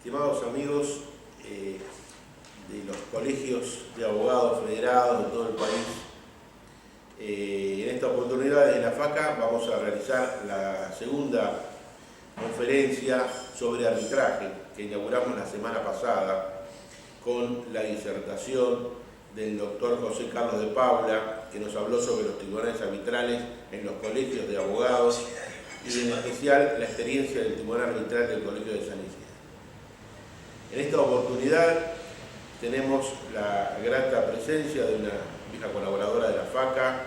Estimados amigos de los colegios de abogados federados de todo el país, en esta oportunidad desde la FACA vamos a realizar la segunda conferencia sobre arbitraje que inauguramos la semana pasada con la disertación del doctor José Carlos de Paula, que nos habló sobre los tribunales arbitrales en los colegios de abogados y en especial la experiencia del tribunal arbitral del Colegio de San Isidro. En esta oportunidad tenemos la grata presencia de una vieja colaboradora de la FACA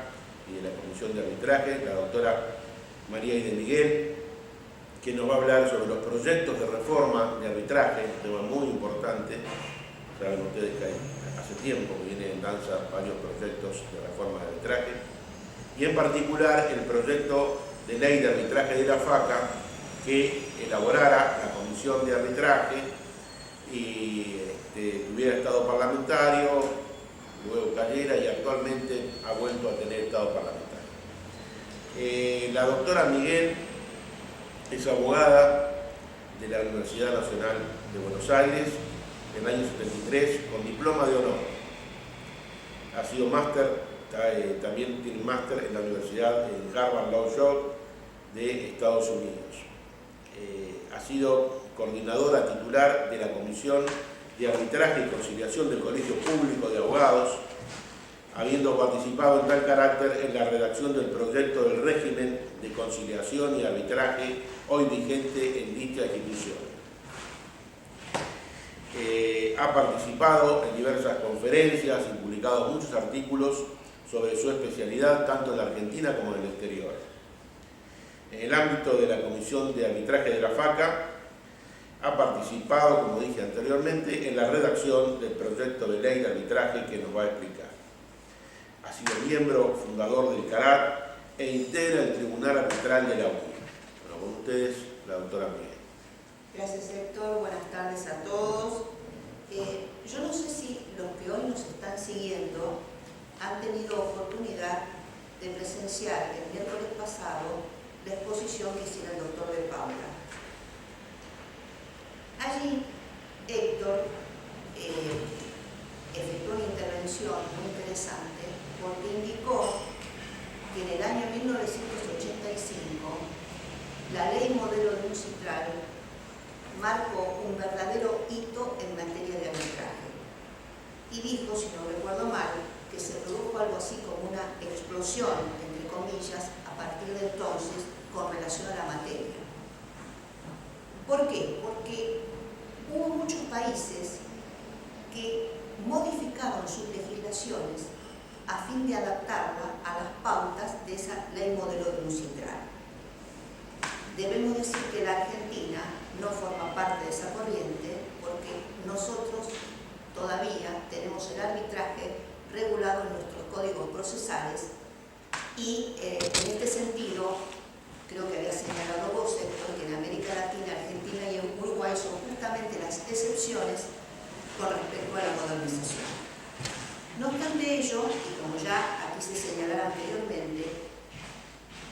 y de la Comisión de Arbitraje, la doctora María de Miguel, que nos va a hablar sobre los proyectos de reforma de arbitraje, un tema muy importante. Saben ustedes que hace tiempo que vienen en danza varios proyectos de reforma de arbitraje, y en particular el proyecto de ley de arbitraje de la FACA que elaborara la Comisión de Arbitraje y tuviera estado parlamentario, luego cayera y actualmente ha vuelto a tener estado parlamentario. La doctora Miguel es abogada de la Universidad Nacional de Buenos Aires en el año 73 con diploma de honor. Ha sido máster, también tiene un máster en la Universidad en Harvard Law School de Estados Unidos. Ha sido coordinadora titular de la Comisión de Arbitraje y Conciliación del Colegio Público de Abogados, habiendo participado en tal carácter en la redacción del proyecto del régimen de conciliación y arbitraje hoy vigente en dicha institución. Ha participado en diversas conferencias y publicado muchos artículos sobre su especialidad tanto en la Argentina como en el exterior. En el ámbito de la Comisión de Arbitraje de la FACA, ha participado, como dije anteriormente, en la redacción del proyecto de ley de arbitraje que nos va a explicar. Ha sido miembro fundador del CARAT e integra el Tribunal Arbitral de la Unión. Bueno, con ustedes, la doctora Miguel. Gracias, Héctor. Buenas tardes a todos. Yo no sé si los que hoy nos están siguiendo han tenido oportunidad de presenciar el miércoles pasado la exposición que hiciera el doctor de Paula. Allí, Héctor efectuó una intervención muy interesante porque indicó que en el año 1985 la ley modelo de un citral marcó un verdadero hito en materia de arbitraje y dijo, si no recuerdo mal, que se produjo algo así como una explosión, entre comillas, a partir de entonces con relación a la materia. ¿Por qué? Porque hubo muchos países que modificaron sus legislaciones a fin de adaptarla a las pautas de esa ley modelo de un citral. Debemos decir que la Argentina no forma parte de esa corriente porque nosotros todavía tenemos el arbitraje regulado en nuestros códigos procesales y en este sentido, creo que había señalado vos, Héctor, que en América Latina, Argentina y en Uruguay son justamente las excepciones con respecto a la modernización. No obstante ello, y como ya aquí se señalara anteriormente,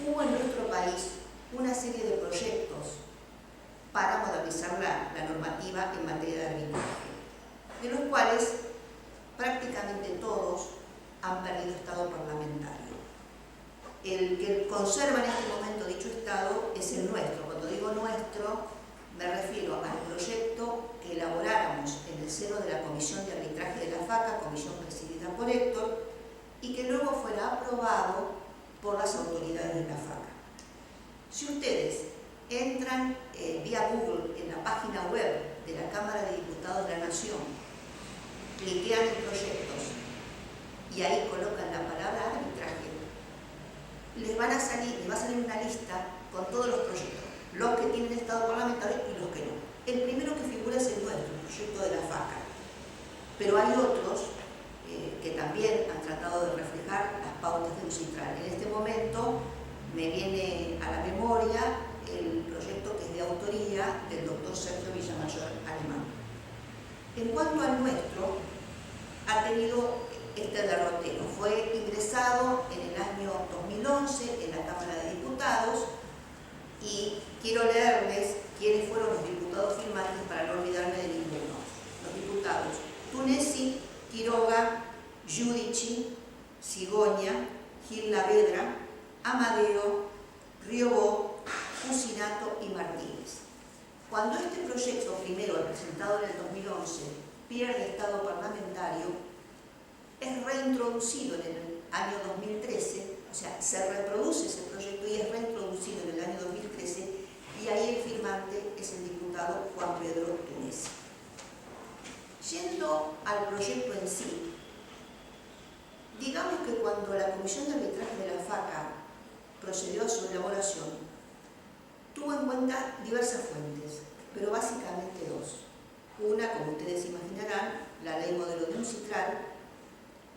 hubo en nuestro país una serie de proyectos para modernizar la normativa en materia de arbitraje, de los cuales prácticamente todos han perdido estado parlamentario. El que conserva en este momento dicho estado es el nuestro. Cuando digo nuestro, me refiero al proyecto que elaboráramos en el seno de la Comisión de Arbitraje de la FACA, comisión presidida por Héctor, y que luego fuera aprobado por las autoridades de la FACA. Si ustedes entran vía Google en la página web de la Cámara de Diputados de la Nación, cliquean en proyectos y ahí colocan la palabra arbitraje, les va a salir una lista con todos los proyectos, los que tienen estado parlamentario y los que no. El primero que figura es el nuestro, el proyecto de la FACA, pero hay otros que también han tratado de reflejar las pautas de un citral. En este momento me viene a la memoria el proyecto que es de autoría del doctor Sergio Villamayor Alemán. En cuanto al nuestro, ha tenido este derrotero. Fue ingresado en el año 2011 en la Cámara de Diputados y quiero leerles quiénes fueron los diputados firmantes para no olvidarme Tunesi, Quiroga, Giudici, Cigoña, Gil Lavedra, Amadeo, Riobó, Cucinato y Martínez. Cuando este proyecto, primero presentado en el 2011, pierde estado parlamentario, es reintroducido en el año 2013, o sea, se reproduce ese proyecto y es reintroducido en el año 2013, y ahí el firmante es el diputado Juan Pedro Tunesi. Yendo al proyecto en sí, digamos que cuando la Comisión de Arbitraje de la FACA procedió a su elaboración, tuvo en cuenta diversas fuentes, pero básicamente dos. Una, como ustedes imaginarán, la Ley Modelo de UNCITRAL,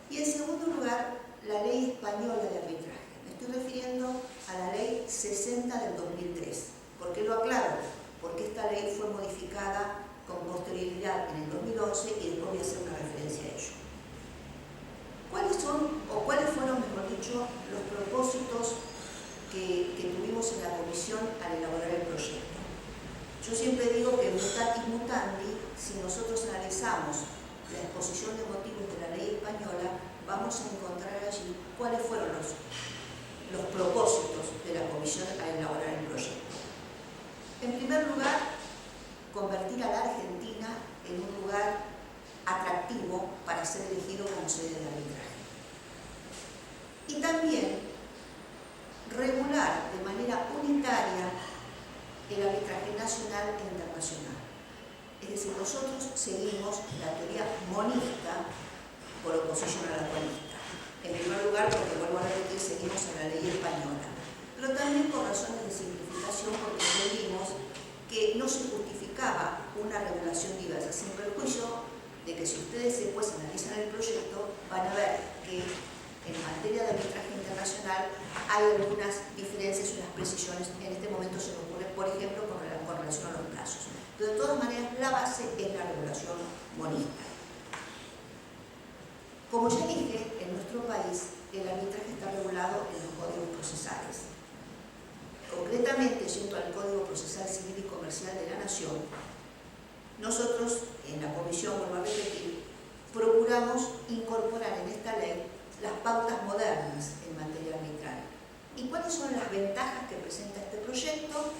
y en segundo lugar, la Ley Española de Arbitraje. Me estoy refiriendo a la Ley 60 del 2003. ¿Por qué lo aclaro? Porque esta ley fue modificada con posterioridad en el 2011 y después voy a hacer una referencia a ello. ¿Cuáles fueron, mejor dicho, los propósitos que tuvimos en la comisión al elaborar el proyecto? Yo siempre digo que mutatis mutandi, si nosotros analizamos la exposición de motivos de la ley española, vamos a encontrar allí cuáles fueron los propósitos de la comisión al elaborar el proyecto. En primer lugar, convertir a la Argentina en un lugar atractivo para ser elegido como sede de arbitraje. Y también regular de manera unitaria el arbitraje nacional e internacional. Es decir, nosotros seguimos la teoría monista por oposición a la dualista. En primer lugar, porque vuelvo a repetir, seguimos a la ley española, pero también por razones de simplificación, porque entendimos que no se justificaba una regulación diversa, sin perjuicio de que si ustedes después analizan el proyecto, van a ver que en materia de arbitraje internacional hay algunas diferencias y unas precisiones. En este momento se me ocurre, por ejemplo, con relación a los plazos. Pero de todas maneras, la base es la regulación monista. Como ya dije, en nuestro país el arbitraje está regulado en los códigos procesales. Concretamente, yendo al Código Procesal Civil y Comercial de la Nación, nosotros en la comisión, vuelvo a repetir, procuramos incorporar en esta ley las pautas modernas en materia arbitral. ¿Y cuáles son las ventajas que presenta este proyecto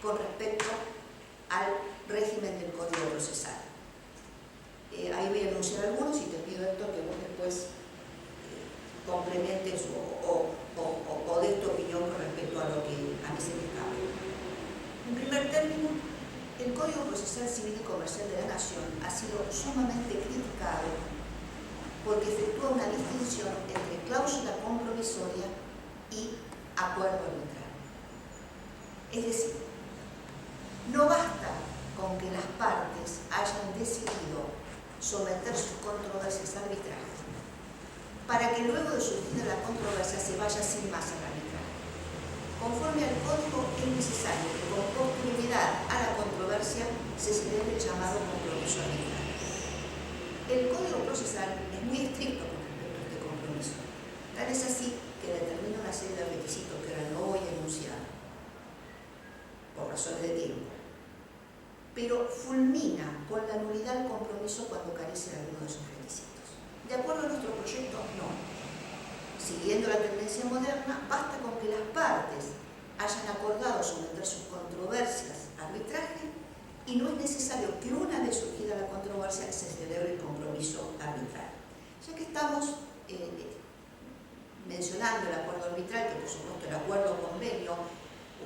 con respecto al régimen del Código Procesal? Ahí voy a anunciar algunos y te pido, Héctor, que vos después complementes o des tu opinión con respecto a lo que a mí se me escapa. En primer término, el Código Procesal Civil y Comercial de la Nación ha sido sumamente criticado porque efectúa una distinción entre cláusula compromisoria y acuerdo arbitral. Es decir, no basta con que las partes hayan decidido someter sus controversias a arbitraje para que luego de surgir la controversia se vaya sin más al arbitraje. Conforme al código, es necesario que con posterioridad a la controversia se celebre el llamado compromiso arbitral. El Código Procesal es muy estricto con respecto a este compromiso. Tal es así que determina una serie de requisitos que ahora no voy a enunciar por razones de tiempo, pero fulmina con la nulidad del compromiso cuando carece de alguno de esos requisitos. De acuerdo a nuestro proyecto, no. Siguiendo la tendencia moderna, basta con que las partes hayan acordado someter sus controversias a arbitraje y no es necesario que una vez surgida la controversia se celebre el compromiso arbitral. Ya que estamos mencionando el acuerdo arbitral, que por supuesto el acuerdo convenio,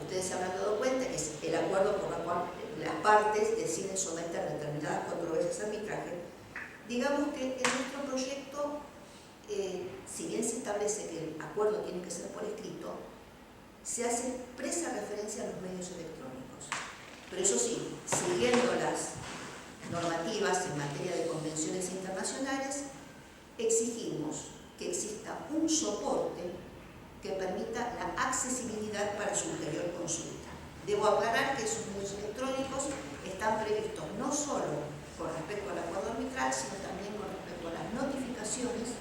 ustedes se habrán dado cuenta, es el acuerdo por el cual las partes deciden someter determinadas controversias a arbitraje. Digamos que en nuestro proyecto, si bien se establece que el acuerdo tiene que ser por escrito, se hace expresa referencia a los medios electrónicos. Pero eso sí, siguiendo las normativas en materia de convenciones internacionales, exigimos que exista un soporte que permita la accesibilidad para su ulterior consulta. Debo aclarar que esos medios electrónicos están previstos no solo con respecto al acuerdo arbitral, sino también con respecto a las notificaciones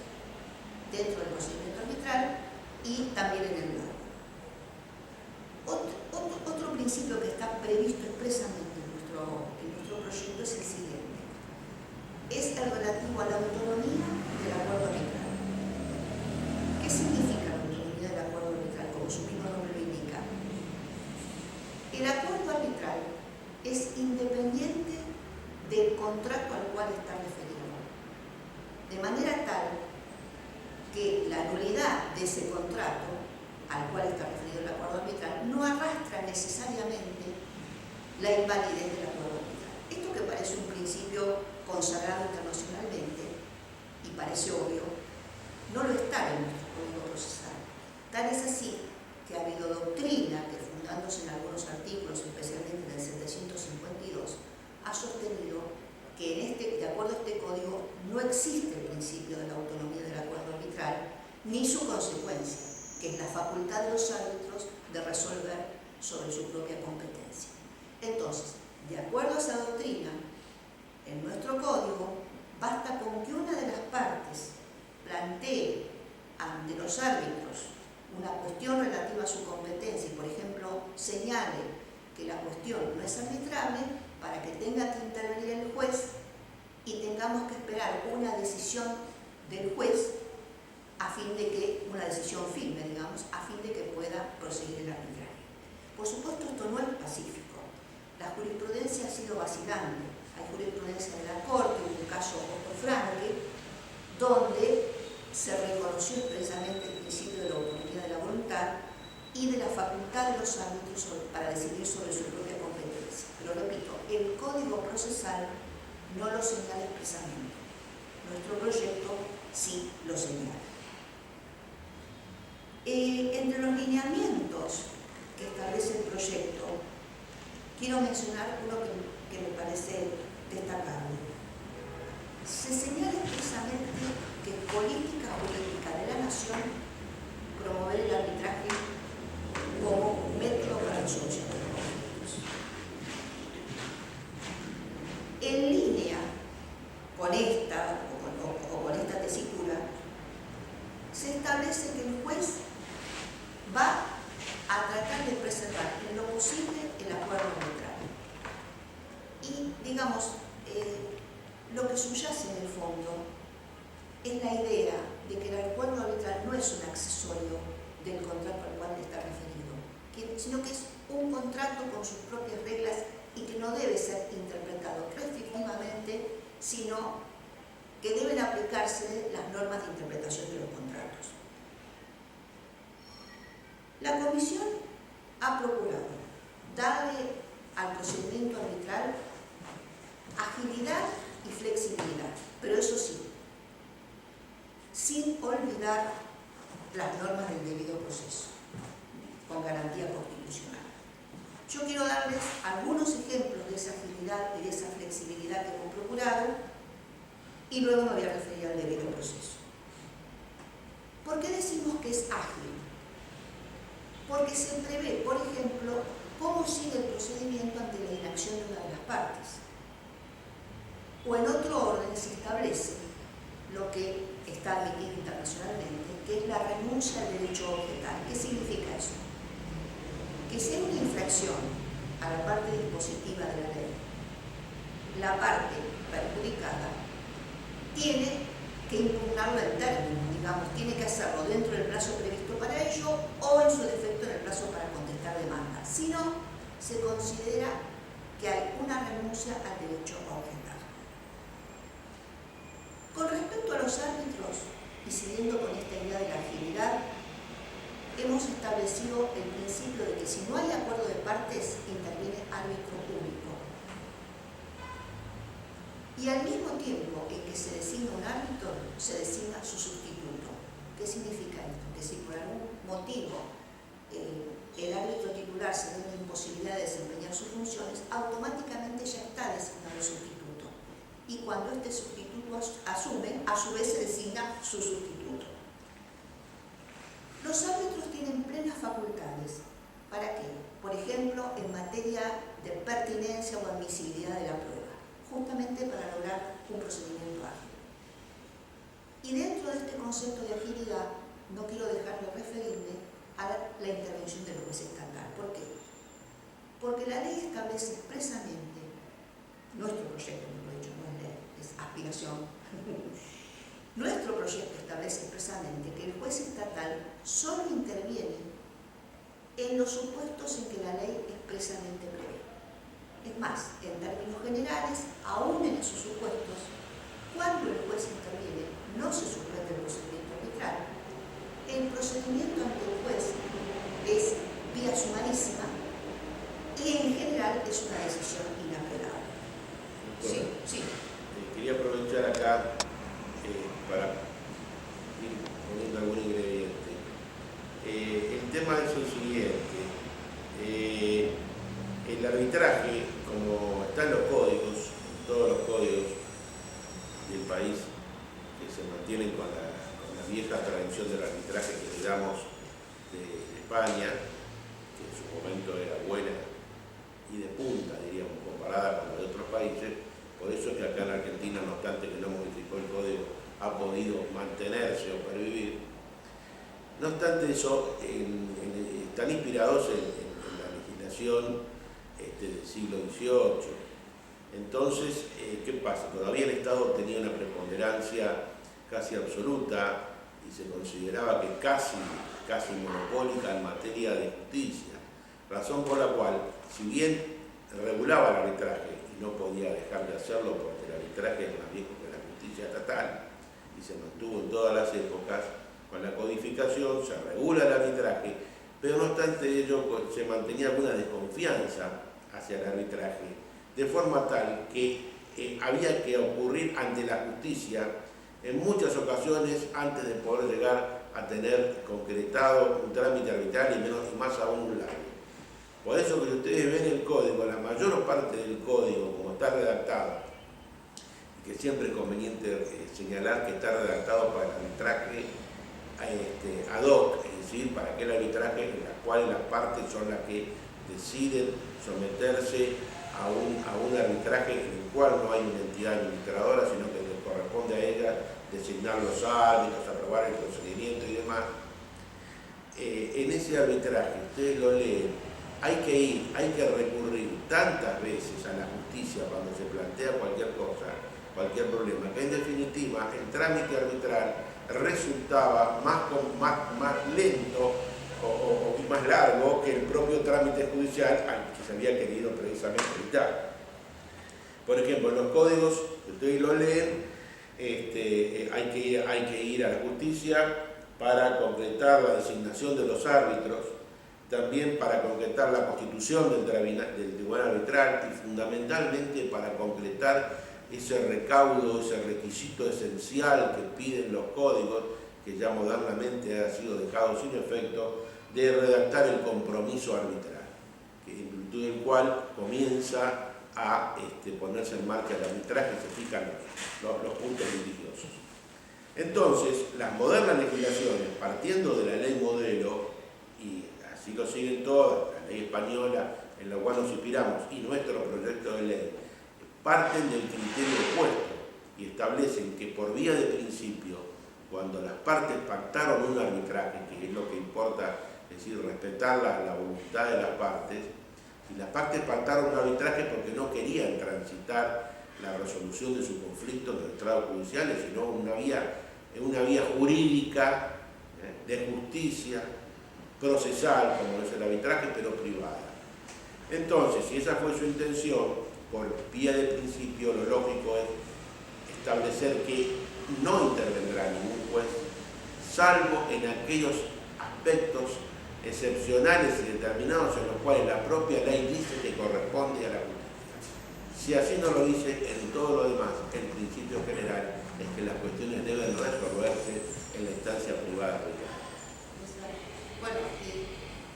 dentro del procedimiento arbitral y también en el lugar. Otro principio que está previsto expresamente en nuestro proyecto es el siguiente. es el relativo a la autonomía del acuerdo arbitral. ¿Qué significa la autonomía del acuerdo arbitral? Como su mismo nombre lo indica. El acuerdo arbitral es independiente del contrato al cual está referido, de manera tal que la nulidad de ese contrato al cual está referido el acuerdo arbitral no arrastra necesariamente la invalidez del acuerdo arbitral. Esto que parece un principio consagrado internacionalmente y parece obvio, no lo está en nuestro Código Procesal. Tal es así que ha habido doctrina que, fundándose en algunos artículos, especialmente en el 752, ha sostenido que de acuerdo a este código no existe el principio de la autonomía del acuerdo arbitral ni su consecuencia, que es la facultad de los árbitros de resolver sobre su propia competencia. Entonces, de acuerdo a esa doctrina, en nuestro código basta con que una de las partes plantee ante los árbitros una cuestión relativa a su competencia y, por ejemplo, señale que la cuestión no es arbitrable para que tenga que intervenir el juez y tengamos que esperar una decisión del juez a fin de que, una decisión firme, digamos, a fin de que pueda proseguir el arbitraje. Por supuesto, esto no es pacífico. La jurisprudencia ha sido vacilante. Hay jurisprudencia de la Corte, un caso Otto Franke, donde se reconoció expresamente el principio de la autonomía de la voluntad y de la facultad de los árbitros para decidir sobre su propia competencia. Pero repito, el Código Procesal no lo señala expresamente. Nuestro proyecto sí lo señala. Entre los lineamientos que establece el proyecto, quiero mencionar uno que me parece destacable. Se señala expresamente que es política jurídica de la nación promover el arbitraje como método para la solución de los conflictos. En línea con esta o con esta tesitura, se establece que el juez va a tratar de preservar en lo posible el acuerdo arbitral. Y, digamos, lo que subyace en el fondo es la idea de que el acuerdo arbitral no es un accesorio del contrato al cual está referido, sino que es un contrato con sus propias reglas y que no debe ser interpretado restrictivamente, sino que deben aplicarse las normas de interpretación de los contratos. La Comisión ha procurado darle al procedimiento arbitral agilidad y flexibilidad, pero eso sí, sin olvidar las normas del debido proceso, con garantía constitucional. Yo quiero darles algunos ejemplos de esa agilidad y de esa flexibilidad que hemos procurado y luego me voy a referir al debido proceso. ¿Por qué decimos que es ágil? Porque se prevé, por ejemplo, cómo sigue el procedimiento ante la inacción de una de las partes. O en otro orden se establece lo que está admitido internacionalmente, que es la renuncia al derecho a objetar. ¿Qué significa eso? Que si hay una infracción a la parte dispositiva de la ley, la parte perjudicada tiene que impugnarlo en términos, digamos, tiene que hacerlo dentro del plazo previsto para ello o en su defecto en el plazo para contestar demanda. Si no, se considera que hay una renuncia al derecho a objetar. Con respecto a los árbitros, y siguiendo con esta idea de la agilidad, hemos establecido el principio de que si no hay acuerdo de partes, interviene árbitro único. Y al mismo tiempo en que se designa un árbitro, se designa su sustituto. ¿Qué significa esto? Que si por algún motivo el árbitro titular se ve en imposibilidad de desempeñar sus funciones, automáticamente ya está designado el sustituto. Y cuando este sustituto asume, a su vez se designa su sustituto. Los árbitros tienen plenas facultades. ¿Para qué? Por ejemplo, en materia de pertinencia o admisibilidad de la prueba, justamente para lograr un procedimiento ágil. Y dentro de este concepto de agilidad, no quiero dejar de referirme a la intervención del juez estatal. ¿Por qué? Porque la ley establece expresamente, nuestro proyecto, mejor dicho, no es ley, es explicación. Nuestro proyecto establece expresamente que el juez estatal solo interviene en los supuestos en que la ley expresamente prevé. Es más, en términos generales, aún en esos supuestos, cuando el juez interviene, no se suspende el procedimiento arbitral. El procedimiento ante el juez es vía sumarísima y en general es una decisión inapelable. Sí. Quería aprovechar acá para ir poniendo algún ingrediente. El tema es el siguiente. El arbitraje, como están los códigos, todos los códigos del país que se mantienen con la vieja tradición del arbitraje que heredamos de España, que en su momento era buena y de punta, diríamos, comparada con la de otros países. Por eso es que acá en Argentina, no obstante que no modificó el código, ha podido mantenerse o pervivir. No obstante eso, están inspirados en la legislación del siglo XVIII. Entonces, ¿qué pasa? Todavía el Estado tenía una preponderancia casi absoluta y se consideraba que casi monopólica en materia de justicia, razón por la cual, si bien regulaba el arbitraje y no podía dejar de hacerlo porque el arbitraje es más viejo que la justicia estatal y se mantuvo en todas las épocas, con la codificación se regula el arbitraje, pero no obstante ello se mantenía alguna desconfianza hacia el arbitraje, de forma tal que había que ocurrir ante la justicia en muchas ocasiones antes de poder llegar a tener concretado un trámite arbitral y más aún un largo. Por eso que si ustedes ven el código, la mayor parte del código como está redactado, y que siempre es conveniente señalar que está redactado para el arbitraje ad hoc, es decir, para aquel arbitraje en el cual las partes son las que deciden someterse a un arbitraje en el cual no hay una entidad administradora, sino que les corresponde a ella designar los árbitros, aprobar el procedimiento y demás. En ese arbitraje, ustedes lo leen, hay que recurrir tantas veces a la justicia cuando se plantea cualquier cosa, cualquier problema, que en definitiva el trámite arbitral resultaba más lento o más largo que el propio trámite judicial al que se había querido precisamente evitar. Por ejemplo, en los códigos, ustedes lo leen, hay que ir a la justicia para concretar la designación de los árbitros, también para concretar la constitución del tribunal arbitral y fundamentalmente para concretar ese recaudo, ese requisito esencial que piden los códigos, que ya modernamente ha sido dejado sin efecto, de redactar el compromiso arbitral, que en virtud del cual comienza a ponerse en marcha el arbitraje y se fijan los puntos litigiosos. Entonces, las modernas legislaciones, partiendo de la ley modelo, y así lo siguen todas, la ley española en la cual nos inspiramos y nuestro proyecto de ley, parten del criterio opuesto y establecen que por vía de principio, cuando las partes pactaron un arbitraje, que es lo que importa, es decir, respetar la voluntad de las partes, y las partes pactaron un arbitraje porque no querían transitar la resolución de su conflicto en los estrados judiciales, sino una vía jurídica de justicia procesal, como es el arbitraje, pero privada. Entonces, si esa fue su intención, por vía de principio, lo lógico es establecer que no intervendrá ningún juez, salvo en aquellos aspectos excepcionales y determinados en los cuales la propia ley dice que corresponde a la justicia. Si así no lo dice, en todo lo demás, el principio general es que las cuestiones deben resolverse en la instancia privada. Bueno, y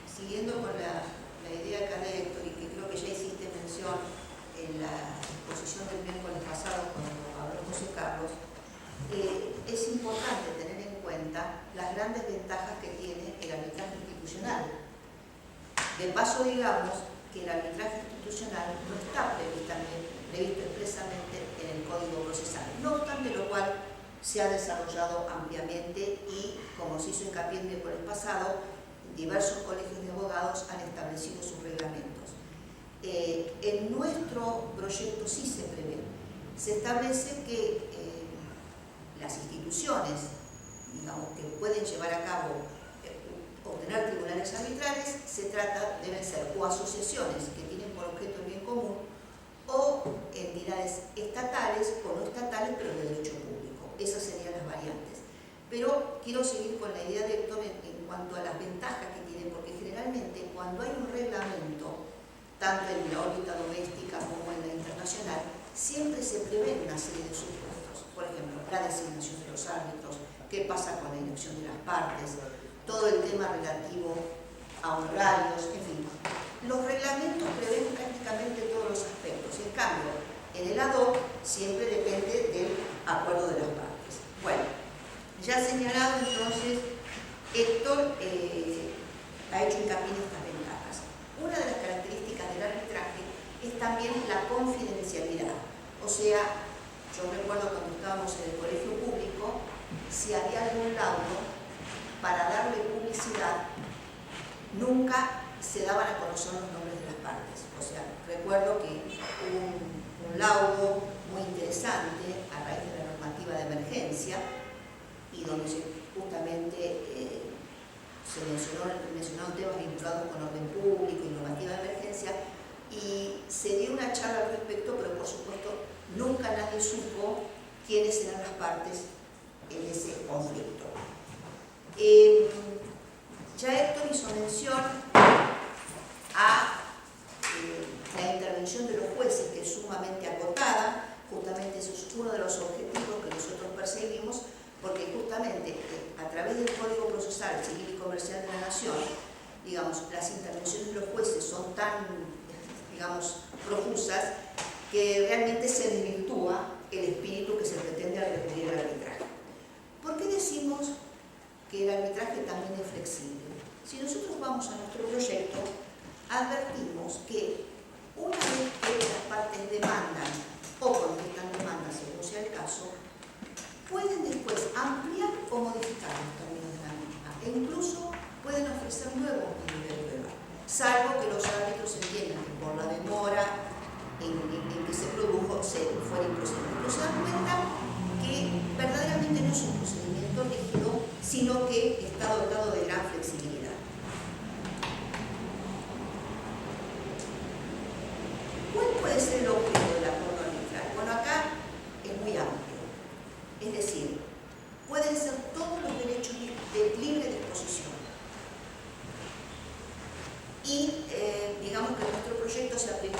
siguiendo con la idea acá de Héctor, y que creo que ya hiciste mención en la exposición del miércoles pasado cuando habló José Carlos, es importante tener en cuenta las grandes ventajas que tiene el arbitraje institucional. De paso, digamos que el arbitraje institucional no está previsto expresamente en el Código Procesal, no obstante lo cual se ha desarrollado ampliamente y, como se hizo hincapié en el miércoles pasado, diversos colegios de abogados han establecido sus reglamentos. En nuestro proyecto sí se prevé se establece que las instituciones, digamos, que pueden llevar a cabo obtener tribunales arbitrales, deben ser o asociaciones que tienen por objeto el bien común o entidades estatales o no estatales pero de derecho público. Esas serían las variantes. Pero quiero seguir con la idea de Héctor en cuanto a las ventajas que tiene, porque generalmente cuando hay un reglamento, tanto en la órbita doméstica como en la internacional, siempre se prevé una serie de supuestos. Por ejemplo, la designación de los árbitros, qué pasa con la elección de las partes, todo el tema relativo a honorarios, en fin. Los reglamentos prevén prácticamente todos los aspectos. En cambio, en el ad hoc siempre depende del acuerdo de las partes. Bueno, ya señalado entonces, Héctor ha hecho hincapié en estas ventajas. Una de las características del arbitraje es también la confidencialidad. O sea, yo recuerdo cuando estábamos en el colegio público, si había algún laudo, para darle publicidad, nunca se daban a conocer los nombres de las partes. O sea, recuerdo que hubo un laudo muy interesante a raíz de la normativa de emergencia y donde justamente se mencionaron temas vinculados con orden público y normativa de emergencia, y se dio una charla al respecto, pero por supuesto nunca nadie supo quiénes eran las partes en ese conflicto. Ya Héctor hizo mención a la intervención de los jueces, que es sumamente acotada. Justamente eso es uno de los objetivos que nosotros perseguimos, porque justamente a través del Código Procesal Civil y Comercial de la Nación, digamos, las intervenciones de los jueces son tan, digamos, profusas, que realmente se desvirtúa el espíritu que se pretende al recurrir al arbitraje. ¿Por qué decimos que el arbitraje también es flexible? Si nosotros vamos a nuestro proyecto, advertimos que una vez que las partes demandan o contestan demandas, según sea el caso, pueden después ampliar o modificar los términos de la misma, e incluso pueden ofrecer nuevos medios de prueba, salvo que los árbitros entiendan que por la demora en que se produjo fuera improcedente. Pero se dan cuenta que verdaderamente no es un procedimiento rígido, sino que está dotado de gran flexibilidad. ¿Cuál puede ser el objeto del acuerdo arbitral? Bueno, acá es muy amplio. Es decir, pueden ser todos los derechos de libre disposición. Y digamos que nuestro proyecto se aplica